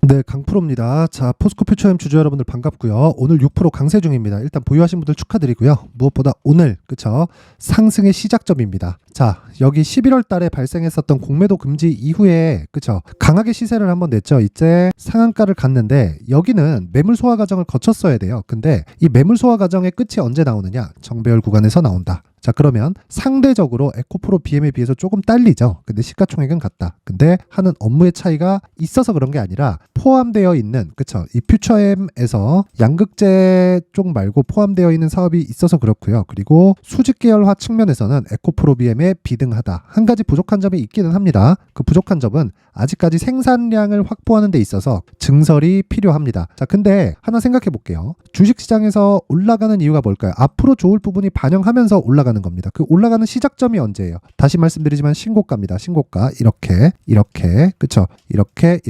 네, 강프로입니다. 자, 포스코 퓨처엠 주주 여러분들 반갑고요. 오늘 6% 강세 중입니다. 일단 보유하신 분들 축하드리고요. 무엇보다 오늘 그쵸 상승의 시작점입니다. 자, 여기 11월 달에 발생했었던 공매도 금지 이후에 그쵸 강하게 시세를 한번 냈죠. 이제 상한가를 갔는데 여기는 매물 소화 과정을 거쳤어야 돼요. 근데 이 매물 소화 과정의 끝이 언제 나오느냐? 정배열 구간에서 나온다. 자, 그러면 상대적으로 에코프로 BM에 비해서 조금 딸리죠. 근데 시가총액은 같다. 근데 하는 업무의 차이가 있어서 그런 게 아니라 포함되어 있는 그쵸 이 퓨처엠에서 양극재 쪽 말고 포함되어 있는 사업이 있어서 그렇고요. 그리고 수직 계열화 측면에서는 에코프로 BM에 비등하다. 한 가지 부족한 점이 있기는 합니다. 그 부족한 점은 아직까지 생산량을 확보하는 데 있어서 증설이 필요합니다. 자, 근데 하나 생각해 볼게요. 주식시장에서 올라가는 이유가 뭘까요? 앞으로 좋을 부분이 반영하면서 올라가는 겁니다. 그 올라가는 시작점이 언제예요? 다시 말씀드리지만 신고가입니다. 신고가 이렇게 그쵸? 이렇게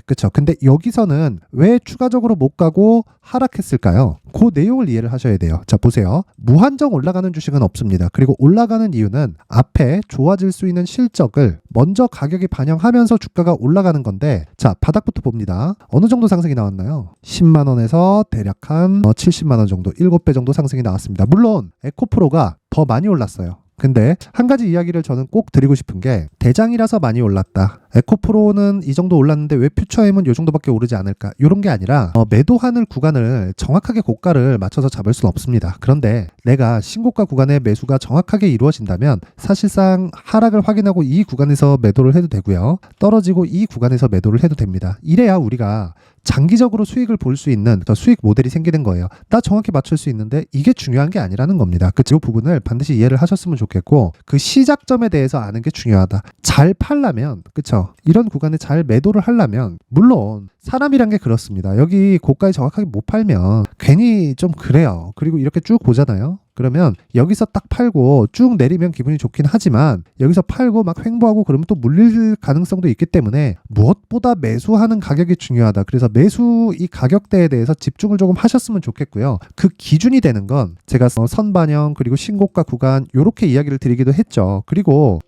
그쵸? 근데 여기서는 왜 추가적으로 못 가고 하락했을까요? 그 내용을 이해를 하셔야 돼요. 자, 보세요. 무한정 올라가는 주식은 없습니다. 그리고 올라가는 이유는 앞에 좋아질 수 있는 실적을 먼저 가격이 반영하면서 주가가 올라가는 건데, 자, 바닥부터 봅니다. 어느 정도 상승이 나왔나요? 10만 원에서 대략 한 70만 원 정도, 7배 정도 상승이 나왔습니다. 물론 에코프로가 더 많이 올랐어요. 근데 한 가지 이야기를 저는 꼭 드리고 싶은 게 대장이라서 많이 올랐다. 에코프로는 이 정도 올랐는데 왜 퓨처엠은 이 정도밖에 오르지 않을까? 이런 게 아니라 매도하는 구간을 정확하게 고가를 맞춰서 잡을 수는 없습니다. 그런데 내가 신고가 구간의 매수가 정확하게 이루어진다면 사실상 하락을 확인하고 이 구간에서 매도를 해도 되고요. 떨어지고 이 구간에서 매도를 해도 됩니다. 이래야 우리가 장기적으로 수익을 볼 수 있는 수익 모델이 생기는 거예요. 나 정확히 맞출 수 있는데 이게 중요한 게 아니라는 겁니다. 그 부분을 반드시 이해를 하셨으면 좋겠고, 그 시작점에 대해서 아는 게 중요하다. 잘 팔려면 그쵸? 이런 구간에 잘 매도를 하려면 물론 사람이란 게 그렇습니다. 여기 고가에 정확하게 못 팔면 괜히 좀 그래요. 그리고 이렇게 쭉 보잖아요. 그러면 여기서 딱 팔고 쭉 내리면 기분이 좋긴 하지만 여기서 팔고 막 횡보하고 그러면 또 물릴 가능성도 있기 때문에 무엇보다 매수하는 가격이 중요하다. 그래서 매수 이 가격대에 대해서 집중을 조금 하셨으면 좋겠고요. 그 기준이 되는 건 제가 선반영 그리고 신고가 구간 이렇게 이야기를 드리기도 했죠. 그리고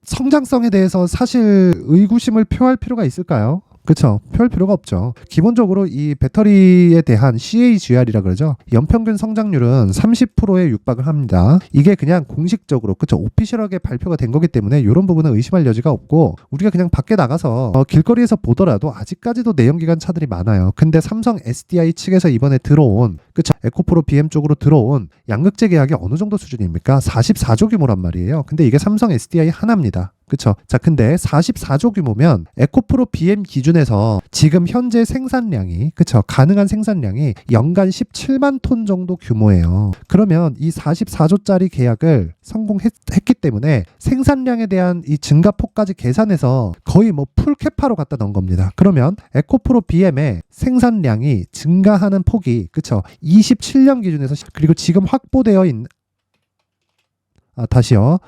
성장성에 대해서 사실 의구심을 표할 필요가 있을까요? 그렇죠. 표할 필요가 없죠. 기본적으로 이 배터리에 대한 CAGR이라 그러죠. 연평균 성장률은 30%에 육박을 합니다. 이게 그냥 공식적으로 그렇죠. 오피셜하게 발표가 된 거기 때문에 이런 부분은 의심할 여지가 없고, 우리가 그냥 밖에 나가서 길거리에서 보더라도 아직까지도 내연기관 차들이 많아요. 근데 삼성 SDI 측에서 이번에 들어온 그렇죠. 에코프로 BM 쪽으로 들어온 양극재 계약이 어느 정도 수준입니까? 44조 규모란 말이에요. 근데 이게 삼성 SDI 하나입니다. 그쵸? 자, 근데 44조 규모면 에코프로 BM 기준에서 지금 현재 생산량이 그쵸? 가능한 생산량이 연간 17만 톤 정도 규모예요. 그러면 이 44조짜리 계약을 성공했기 때문에 생산량에 대한 이 증가폭까지 계산해서 거의 풀캐파로 갖다 넣은 겁니다. 그러면 에코프로 BM의 생산량이 증가하는 폭이 그쵸? 27년 기준에서 그리고 지금 확보되어 있는 다시요.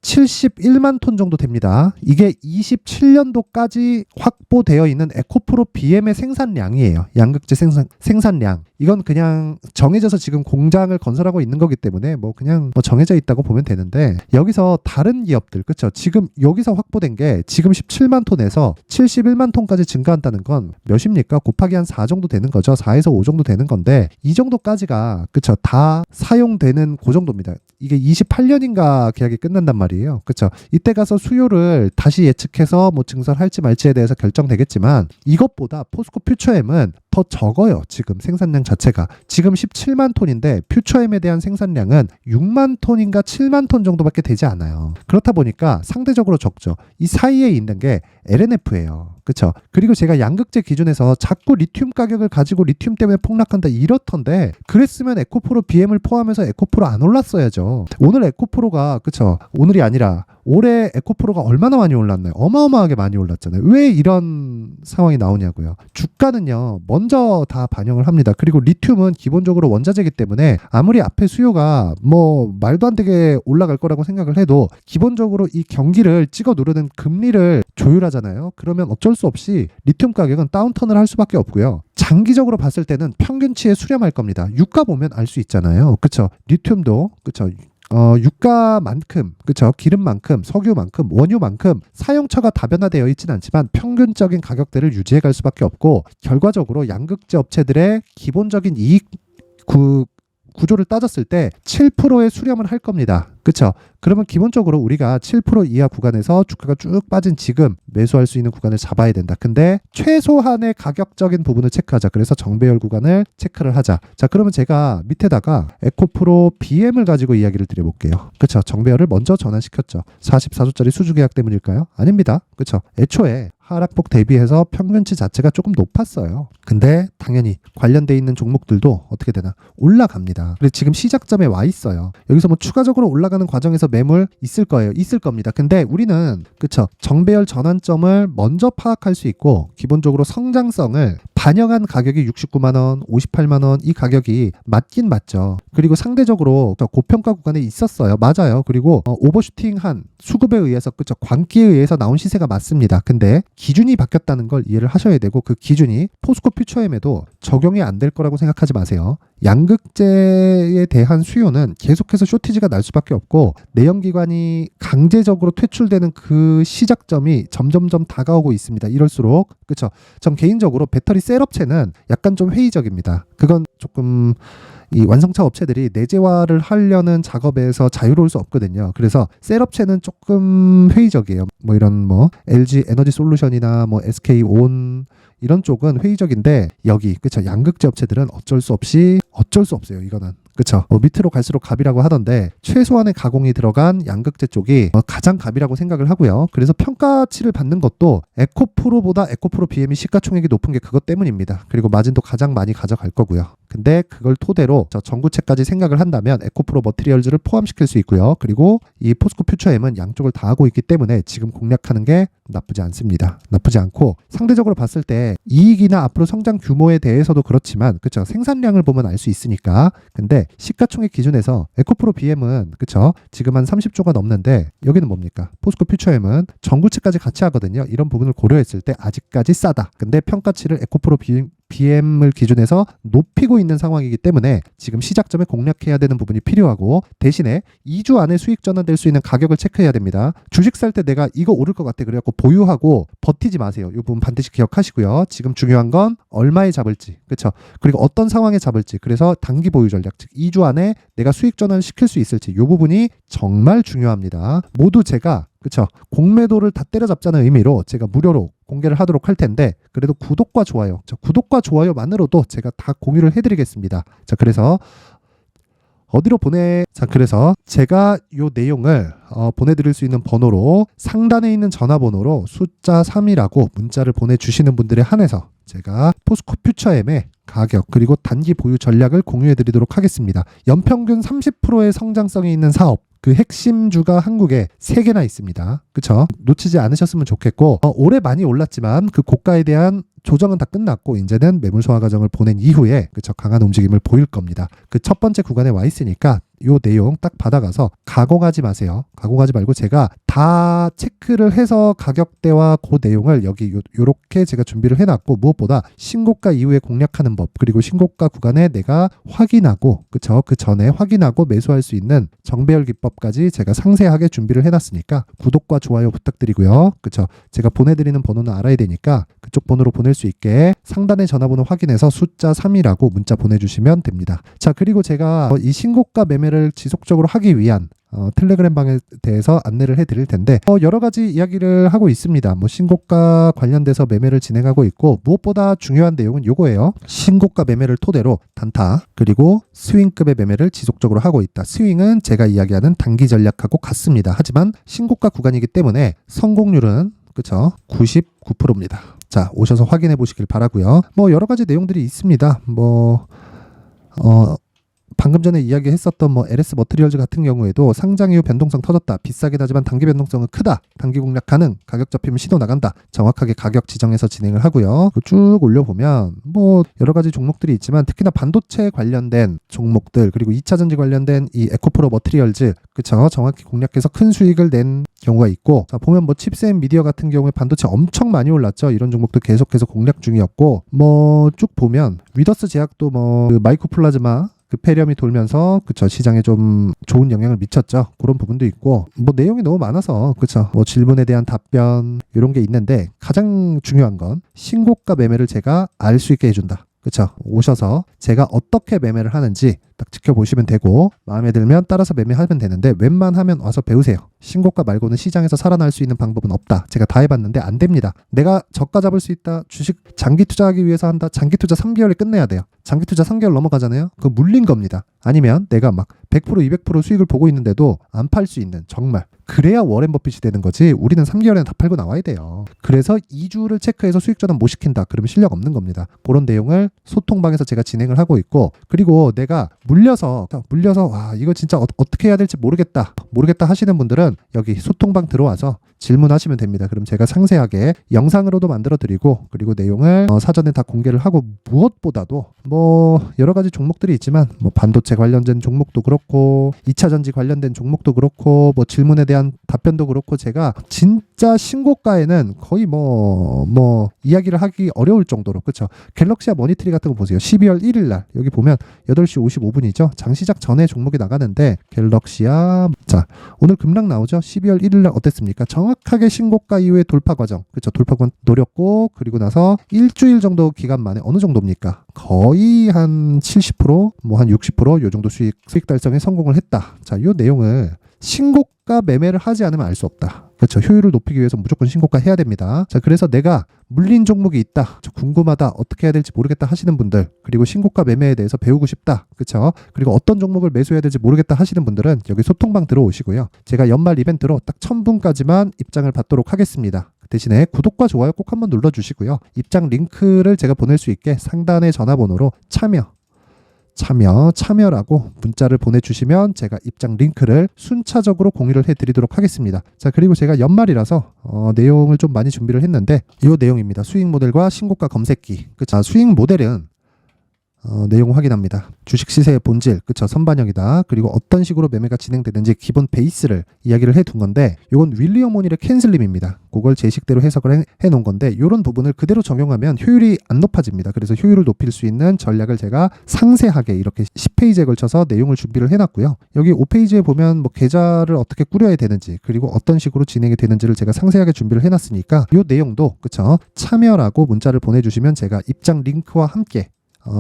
71만 톤 정도 됩니다. 이게 27년도까지 확보되어 있는 에코프로 BM의 생산량이에요. 양극재 생산량. 이건 그냥 정해져서 지금 공장을 건설하고 있는 거기 때문에 그냥 정해져 있다고 보면 되는데, 여기서 다른 기업들 그렇죠? 지금 여기서 확보된 게 지금 17만 톤에서 71만 톤까지 증가한다는 건 몇입니까? 곱하기 한 4 정도 되는 거죠. 4에서 5 정도 되는 건데 이 정도까지가 그렇죠? 다 사용되는 그 정도입니다. 이게 28년인가 계약이 끝난단 말이에요. 그렇죠? 이때 가서 수요를 다시 예측해서 증설할지 말지에 대해서 결정되겠지만 이것보다 포스코 퓨처엠은 더 적어요. 지금 생산량 자체가 지금 17만 톤인데 퓨처엠에 대한 생산량은 6만 톤인가 7만 톤 정도밖에 되지 않아요. 그렇다 보니까 상대적으로 적죠. 이 사이에 있는 게 LNF예요. 그렇죠? 그리고 제가 양극재 기준에서 자꾸 리튬 가격을 가지고 리튬 때문에 폭락한다 이렇던데, 그랬으면 에코프로 BM을 포함해서 에코프로 안 올랐어야죠. 오늘 에코프로가 그렇죠? 오늘이 아니라 올해 에코프로가 얼마나 많이 올랐나요? 어마어마하게 많이 올랐잖아요. 왜 이런 상황이 나오냐고요. 주가는요 먼저 다 반영을 합니다. 그리고 리튬은 기본적으로 원자재이기 때문에 아무리 앞에 수요가 말도 안 되게 올라갈 거라고 생각을 해도 기본적으로 이 경기를 찍어 누르는 금리를 조율하잖아요. 그러면 어쩔 수 없이 리튬 가격은 다운턴을 할 수밖에 없고요. 장기적으로 봤을 때는 평균치에 수렴할 겁니다. 유가 보면 알 수 있잖아요. 그렇죠? 리튬도 그렇죠? 유가만큼, 그쵸? 기름만큼, 석유만큼, 원유만큼 사용처가 다변화되어 있지는 않지만 평균적인 가격대를 유지해 갈 수밖에 없고, 결과적으로 양극재 업체들의 기본적인 이익 구조를 따졌을 때 7%의 수렴을 할 겁니다. 그쵸? 그러면 기본적으로 우리가 7% 이하 구간에서 주가가 쭉 빠진 지금 매수할 수 있는 구간을 잡아야 된다. 근데 최소한의 가격적인 부분을 체크하자. 그래서 정배열 구간을 체크를 하자. 자, 그러면 제가 밑에다가 에코프로 BM을 가지고 이야기를 드려볼게요. 그쵸? 정배열을 먼저 전환시켰죠. 44조짜리 수주 계약 때문일까요? 아닙니다. 그쵸? 애초에 하락폭 대비해서 평균치 자체가 조금 높았어요. 근데 당연히 관련돼 있는 종목들도 어떻게 되나 올라갑니다. 그래서 지금 시작점에 와 있어요. 여기서 뭐 추가적으로 올라가는 과정에서 매물 있을 거예요. 있을 겁니다. 근데 우리는 그쵸? 정배열 전환점을 먼저 파악할 수 있고 기본적으로 성장성을 반영한 가격이 69만 원, 58만 원 이 가격이 맞긴 맞죠. 그리고 상대적으로 고평가 구간에 있었어요. 맞아요. 그리고 오버슈팅한 수급에 의해서 그쵸? 광기에 의해서 나온 시세가 맞습니다. 근데 기준이 바뀌었다는 걸 이해를 하셔야 되고 그 기준이 포스코 퓨처엠에도 적용이 안 될 거라고 생각하지 마세요. 양극재에 대한 수요는 계속해서 쇼티지가 날 수밖에 없고 내연기관이 강제적으로 퇴출되는 그 시작점이 점점점 다가오고 있습니다. 이럴수록 그렇죠. 전 개인적으로 배터리 셀 업체는 약간 좀 회의적입니다. 그건 조금 이 완성차 업체들이 내재화를 하려는 작업에서 자유로울 수 없거든요. 그래서 셀 업체는 조금 회의적이에요. 뭐 이런 LG 에너지 솔루션이나 SK 온 이런 쪽은 회의적인데 여기 그쵸 양극재 업체들은 어쩔 수 없어요. 이거는 그쵸 밑으로 갈수록 갑이라고 하던데 최소한의 가공이 들어간 양극재 쪽이 가장 갑이라고 생각을 하고요. 그래서 평가치를 받는 것도 에코프로보다 에코프로 BM이 시가총액이 높은 게 그것 때문입니다. 그리고 마진도 가장 많이 가져갈 거고요. 근데 그걸 토대로 전구체까지 생각을 한다면 에코프로 머티리얼즈를 포함시킬 수 있고요. 그리고 이 포스코 퓨처엠은 양쪽을 다 하고 있기 때문에 지금 공략하는 게 나쁘지 않습니다. 나쁘지 않고 상대적으로 봤을 때 이익이나 앞으로 성장 규모에 대해서도 그렇지만 그쵸 생산량을 보면 알 수 있으니까. 근데 시가총액 기준에서 에코프로 BM은 그쵸 지금 한 30조가 넘는데 여기는 뭡니까? 포스코 퓨처엠은 전구체까지 같이 하거든요. 이런 부분을 고려했을 때 아직까지 싸다. 근데 평가치를 에코프로 BM을 기준해서 높이고 있는 상황이기 때문에 지금 시작점에 공략해야 되는 부분이 필요하고 대신에 2주 안에 수익 전환될 수 있는 가격을 체크해야 됩니다. 주식 살 때 내가 이거 오를 것 같아 그래갖고 보유하고 버티지 마세요. 이 부분 반드시 기억하시고요. 지금 중요한 건 얼마에 잡을지 그렇죠. 그리고 어떤 상황에 잡을지 그래서 단기 보유 전략 즉 2주 안에 내가 수익 전환을 시킬 수 있을지 이 부분이 정말 중요합니다. 모두 제가 그쵸 공매도를 다 때려잡자는 의미로 제가 무료로 공개를 하도록 할 텐데 그래도 구독과 좋아요 구독과 좋아요만으로도 제가 다 공유를 해드리겠습니다. 자 그래서 그래서 제가 이 내용을 보내드릴 수 있는 번호로 상단에 있는 전화번호로 숫자 3이라고 문자를 보내주시는 분들에 한해서 제가 포스코 퓨처엠의 가격 그리고 단기 보유 전략을 공유해드리도록 하겠습니다. 연평균 30%의 성장성이 있는 사업 그 핵심주가 한국에 3개나 있습니다. 그쵸? 놓치지 않으셨으면 좋겠고 올해 많이 올랐지만 그 고가에 대한 조정은 다 끝났고 이제는 매물 소화 과정을 보낸 이후에 그쵸 강한 움직임을 보일 겁니다. 그 첫 번째 구간에 와 있으니까 요 내용 딱 받아가서 가공하지 마세요. 가공하지 말고 제가 다 체크를 해서 가격대와 그 내용을 여기 요렇게 제가 준비를 해놨고 무엇보다 신고가 이후에 공략하는 법 그리고 신고가 구간에 내가 확인하고 그쵸 그 전에 확인하고 매수할 수 있는 정배열 기법까지 제가 상세하게 준비를 해놨으니까 구독과 좋아요 부탁드리고요. 그쵸 제가 보내드리는 번호는 알아야 되니까 그쪽 번호로 보낼 수 있게 상단의 전화번호 확인해서 숫자 3이라고 문자 보내주시면 됩니다. 자 그리고 제가 이 신고가 매매를 지속적으로 하기 위한 텔레그램 방에 대해서 안내를 해드릴 텐데 여러 가지 이야기를 하고 있습니다. 신고가 관련돼서 매매를 진행하고 있고 무엇보다 중요한 내용은 요거예요. 신고가 매매를 토대로 단타 그리고 스윙급의 매매를 지속적으로 하고 있다. 스윙은 제가 이야기하는 단기 전략하고 같습니다. 하지만 신고가 구간이기 때문에 성공률은 그쵸 99%입니다. 자 오셔서 확인해 보시길 바라고요. 여러 가지 내용들이 있습니다. 방금 전에 이야기했었던 LS 머티리얼즈 같은 경우에도 상장 이후 변동성 터졌다. 비싸긴 하지만 단기 변동성은 크다. 단기 공략 가능. 가격 잡히면 시도 나간다. 정확하게 가격 지정해서 진행을 하고요. 쭉 올려보면 여러 가지 종목들이 있지만 특히나 반도체 관련된 종목들 그리고 2차 전지 관련된 이 에코프로 머티리얼즈 그쵸 정확히 공략해서 큰 수익을 낸 경우가 있고 자 보면 칩셋 미디어 같은 경우에 반도체 엄청 많이 올랐죠. 이런 종목도 계속해서 공략 중이었고 쭉 보면 위더스 제약도 그 마이크로 플라즈마 그 그 폐렴이 돌면서 그쵸 시장에 좀 좋은 영향을 미쳤죠. 그런 부분도 있고 뭐 내용이 너무 많아서 그쵸 뭐 질문에 대한 답변 이런 게 있는데 가장 중요한 건 신고가 매매를 제가 알 수 있게 해준다. 그쵸 오셔서 제가 어떻게 매매를 하는지 딱 지켜보시면 되고 마음에 들면 따라서 매매하면 되는데 웬만하면 와서 배우세요. 신고가 말고는 시장에서 살아날 수 있는 방법은 없다. 제가 다 해봤는데 안 됩니다. 내가 저가 잡을 수 있다. 주식 장기 투자하기 위해서 한다. 장기 투자 3개월에 끝내야 돼요. 장기 투자 3개월 넘어가잖아요. 그거 물린 겁니다. 아니면 내가 막 100% 200% 수익을 보고 있는데도 안 팔 수 있는 정말 그래야 워렌 버핏이 되는 거지. 우리는 3개월에는 다 팔고 나와야 돼요. 그래서 2주를 체크해서 수익 전환 못 시킨다. 그러면 실력 없는 겁니다. 그런 내용을 소통방에서 제가 진행을 하고 있고 그리고 내가 물려서 와 이거 진짜 어떻게 해야 될지 모르겠다 하시는 분들은 여기 소통방 들어와서 질문하시면 됩니다. 그럼 제가 상세하게 영상으로도 만들어 드리고 그리고 내용을 사전에 다 공개를 하고 무엇보다도 뭐 여러 가지 종목들이 있지만 뭐 반도체 관련된 종목도 그렇고 2차 전지 관련된 종목도 그렇고 뭐 질문에 대한 답변도 그렇고 제가 진짜 신고가에는 거의 뭐 이야기를 하기 어려울 정도로 그렇죠. 갤럭시아 머니트리 같은 거 보세요. 12월 1일 날 여기 보면 8시 55분이죠. 장시작 전에 종목이 나가는데 갤럭시아 자 오늘 급락 나오죠. 12월 1일 날 어땠습니까? 정확하게 신고가 이후에 돌파 과정 그렇죠. 돌파권 노렸고 그리고 나서 일주일 정도 기간 만에 어느 정도입니까? 거의 한 70% 뭐 한 60%요 정도 수익 달성에 성공을 했다. 자, 이 내용을 신고가 매매를 하지 않으면 알 수 없다. 그렇죠. 효율을 높이기 위해서 무조건 신고가 해야 됩니다. 자, 그래서 내가 물린 종목이 있다. 궁금하다. 어떻게 해야 될지 모르겠다 하시는 분들, 그리고 신고가 매매에 대해서 배우고 싶다. 그렇죠. 그리고 어떤 종목을 매수해야 될지 모르겠다 하시는 분들은 여기 소통방 들어오시고요. 제가 연말 이벤트로 딱 1000분까지만 입장을 받도록 하겠습니다. 대신에 구독과 좋아요 꼭 한번 눌러주시고요. 입장 링크를 제가 보낼 수 있게 상단의 전화번호로 참여라고 문자를 보내주시면 제가 입장 링크를 순차적으로 공유를 해드리도록 하겠습니다. 자, 그리고 제가 연말이라서 내용을 좀 많이 준비를 했는데 이 내용입니다. 수익 모델과 신고가 검색기. 그쵸? 수익 모델은 내용 확인합니다. 주식 시세의 본질, 그쵸? 선반영이다. 그리고 어떤 식으로 매매가 진행되는지 기본 베이스를 이야기를 해둔 건데, 이건 윌리엄 오닐의 캔슬림입니다. 그걸 제 식대로 해석을 해놓은 건데, 이런 부분을 그대로 적용하면 효율이 안 높아집니다. 그래서 효율을 높일 수 있는 전략을 제가 상세하게 이렇게 10페이지에 걸쳐서 내용을 준비를 해놨고요. 여기 5페이지에 보면 뭐 계좌를 어떻게 꾸려야 되는지, 그리고 어떤 식으로 진행이 되는지를 제가 상세하게 준비를 해놨으니까 이 내용도 그쵸? 참여라고 문자를 보내주시면 제가 입장 링크와 함께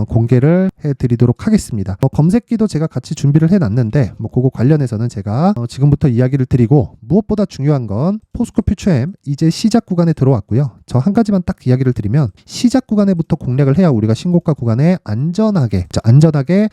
공개를 해드리도록 하겠습니다. 검색기도 제가 같이 준비를 해놨는데 그거 관련해서는 제가 지금부터 이야기를 드리고, 무엇보다 중요한 건 포스코 퓨처엠 이제 시작 구간에 들어왔고요. 저 한 가지만 딱 이야기를 드리면, 시작 구간에부터 공략을 해야 우리가 신고가 구간에 안전하게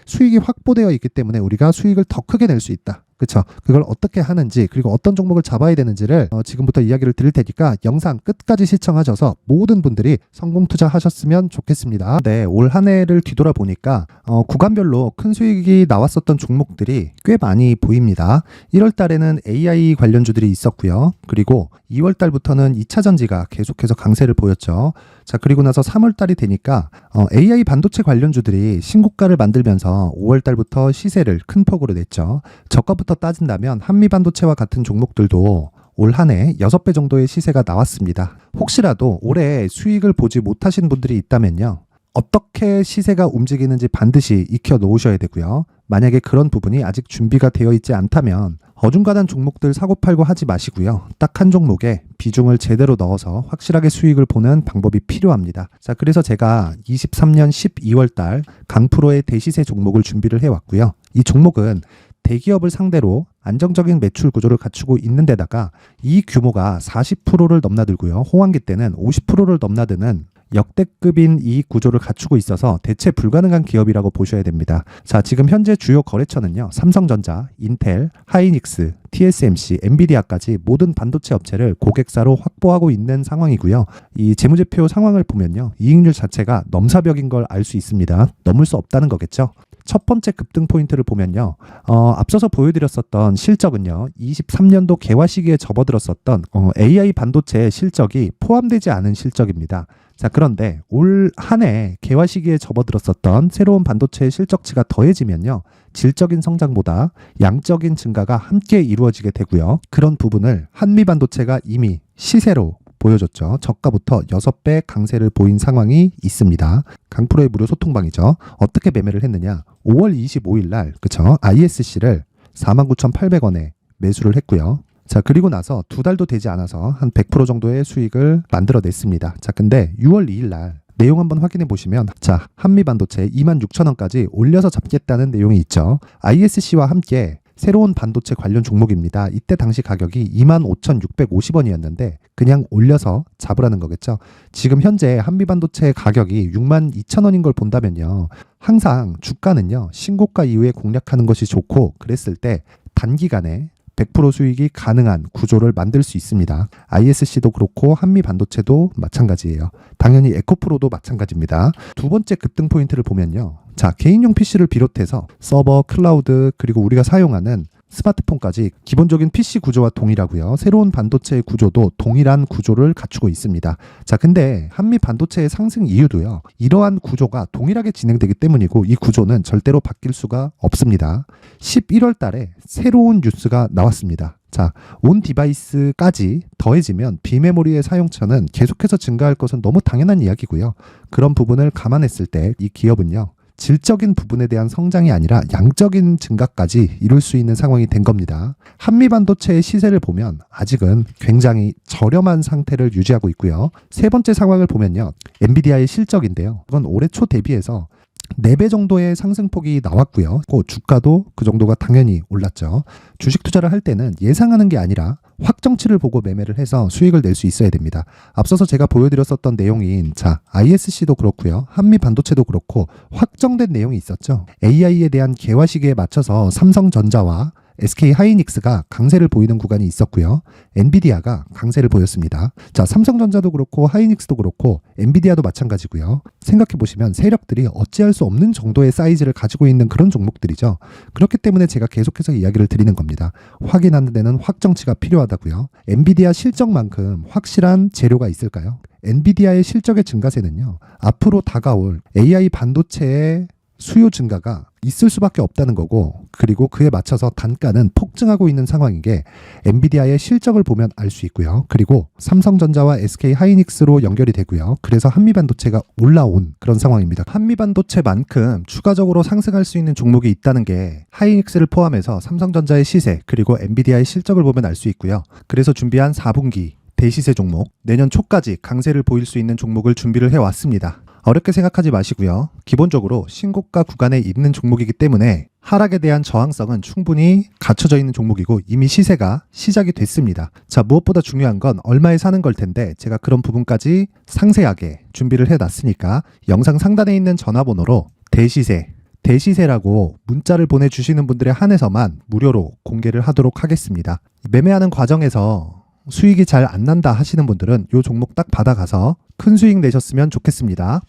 수익이 확보되어 있기 때문에 우리가 수익을 더 크게 낼 수 있다. 그쵸? 그걸 어떻게 하는지, 그리고 어떤 종목을 잡아야 되는지를 지금부터 이야기를 드릴 테니까 영상 끝까지 시청하셔서 모든 분들이 성공 투자하셨으면 좋겠습니다. 네, 올 한 해를 뒤돌아보니까 구간별로 큰 수익이 나왔었던 종목들이 꽤 많이 보입니다. 1월 달에는 AI 관련주들이 있었고요. 그리고 2월 달부터는 2차 전지가 계속해서 강세를 보였죠. 자, 그리고 나서 3월 달이 되니까 AI 반도체 관련주들이 신고가를 만들면서 5월 달부터 시세를 큰 폭으로 냈죠. 저가부터 따진다면 한미반도체와 같은 종목들도 올 한 해 6배 정도의 시세가 나왔습니다. 혹시라도 올해 수익을 보지 못하신 분들이 있다면요, 어떻게 시세가 움직이는지 반드시 익혀 놓으셔야 되고요. 만약에 그런 부분이 아직 준비가 되어 있지 않다면 어중간한 종목들 사고팔고 하지 마시고요. 딱 한 종목에 비중을 제대로 넣어서 확실하게 수익을 보는 방법이 필요합니다. 자, 그래서 제가 23년 12월 달 강프로의 대시세 종목을 준비를 해왔고요. 이 종목은 대기업을 상대로 안정적인 매출 구조를 갖추고 있는 데다가 이 규모가 40%를 넘나들고요. 호황기 때는 50%를 넘나드는 역대급인 이익 구조를 갖추고 있어서 대체 불가능한 기업이라고 보셔야 됩니다. 자, 지금 현재 주요 거래처는요, 삼성전자, 인텔, 하이닉스, TSMC, 엔비디아까지 모든 반도체 업체를 고객사로 확보하고 있는 상황이고요. 이 재무제표 상황을 보면요, 이익률 자체가 넘사벽인 걸 알 수 있습니다. 넘을 수 없다는 거겠죠. 첫 번째 급등 포인트를 보면요, 앞서서 보여드렸었던 실적은요, 23년도 개화 시기에 접어들었었던 AI 반도체의 실적이 포함되지 않은 실적입니다. 자, 그런데 올 한 해 개화 시기에 접어들었었던 새로운 반도체의 실적치가 더해지면요, 질적인 성장보다 양적인 증가가 함께 이루어지게 되고요. 그런 부분을 한미 반도체가 이미 시세로 보여줬죠. 저가부터 6배 강세를 보인 상황이 있습니다. 강프로의 무료 소통방이죠. 어떻게 매매를 했느냐? 5월 25일 날 그쵸? ISC를 49,800원에 매수를 했고요. 자, 그리고 나서 2달도 되지 않아서 한 100% 정도의 수익을 만들어냈습니다. 자, 근데 6월 2일 날 내용 한번 확인해 보시면 자, 한미반도체 26,000원까지 올려서 잡겠다는 내용이 있죠. ISC와 함께 새로운 반도체 관련 종목입니다. 이때 당시 가격이 25,650원이었는데 그냥 올려서 잡으라는 거겠죠. 지금 현재 한미반도체 가격이 62,000원인 걸 본다면요. 항상 주가는요. 신고가 이후에 공략하는 것이 좋고 그랬을 때 단기간에 100% 수익이 가능한 구조를 만들 수 있습니다. ISC도 그렇고 한미반도체도 마찬가지예요. 당연히 에코프로도 마찬가지입니다. 두 번째 급등 포인트를 보면요. 자, 개인용 PC를 비롯해서 서버, 클라우드, 그리고 우리가 사용하는 스마트폰까지 기본적인 PC 구조와 동일하고요. 새로운 반도체의 구조도 동일한 구조를 갖추고 있습니다. 자, 근데 한미 반도체의 상승 이유도요. 이러한 구조가 동일하게 진행되기 때문이고 이 구조는 절대로 바뀔 수가 없습니다. 11월 달에 새로운 뉴스가 나왔습니다. 자, 온 디바이스까지 더해지면 비메모리의 사용처는 계속해서 증가할 것은 너무 당연한 이야기고요. 그런 부분을 감안했을 때 이 기업은요. 질적인 부분에 대한 성장이 아니라 양적인 증가까지 이룰 수 있는 상황이 된 겁니다. 한미반도체의 시세를 보면 아직은 굉장히 저렴한 상태를 유지하고 있고요. 세 번째 상황을 보면요. 엔비디아의 실적인데요. 그건 올해 초 대비해서 4배 정도의 상승폭이 나왔고요. 주가도 그 정도가 당연히 올랐죠. 주식 투자를 할 때는 예상하는 게 아니라 확정치를 보고 매매를 해서 수익을 낼 수 있어야 됩니다. 앞서서 제가 보여드렸었던 내용인 자, ISC도 그렇고요. 한미 반도체도 그렇고 확정된 내용이 있었죠. AI에 대한 개화 시기에 맞춰서 삼성전자와 SK 하이닉스가 강세를 보이는 구간이 있었고요. 엔비디아가 강세를 보였습니다. 자, 삼성전자도 그렇고 하이닉스도 그렇고 엔비디아도 마찬가지고요. 생각해 보시면 세력들이 어찌할 수 없는 정도의 사이즈를 가지고 있는 그런 종목들이죠. 그렇기 때문에 제가 계속해서 이야기를 드리는 겁니다. 확인하는 데는 확정치가 필요하다고요. 엔비디아 실적만큼 확실한 재료가 있을까요? 엔비디아의 실적의 증가세는요. 앞으로 다가올 AI 반도체의 수요 증가가 있을 수밖에 없다는 거고 그리고 그에 맞춰서 단가는 폭증하고 있는 상황인 게 엔비디아의 실적을 보면 알 수 있고요. 그리고 삼성전자와 SK 하이닉스로 연결이 되고요. 그래서 한미반도체가 올라온 그런 상황입니다. 한미반도체만큼 추가적으로 상승할 수 있는 종목이 있다는 게 하이닉스를 포함해서 삼성전자의 시세 그리고 엔비디아의 실적을 보면 알 수 있고요. 그래서 준비한 4분기 대시세 종목 내년 초까지 강세를 보일 수 있는 종목을 준비를 해왔습니다. 어렵게 생각하지 마시고요. 기본적으로 신고가 구간에 있는 종목이기 때문에 하락에 대한 저항성은 충분히 갖춰져 있는 종목이고 이미 시세가 시작이 됐습니다. 자, 무엇보다 중요한 건 얼마에 사는 걸 텐데 제가 그런 부분까지 상세하게 준비를 해놨으니까 영상 상단에 있는 전화번호로 대시세라고 문자를 보내주시는 분들에 한해서만 무료로 공개를 하도록 하겠습니다. 매매하는 과정에서 수익이 잘 안 난다 하시는 분들은 이 종목 딱 받아가서 큰 수익 내셨으면 좋겠습니다.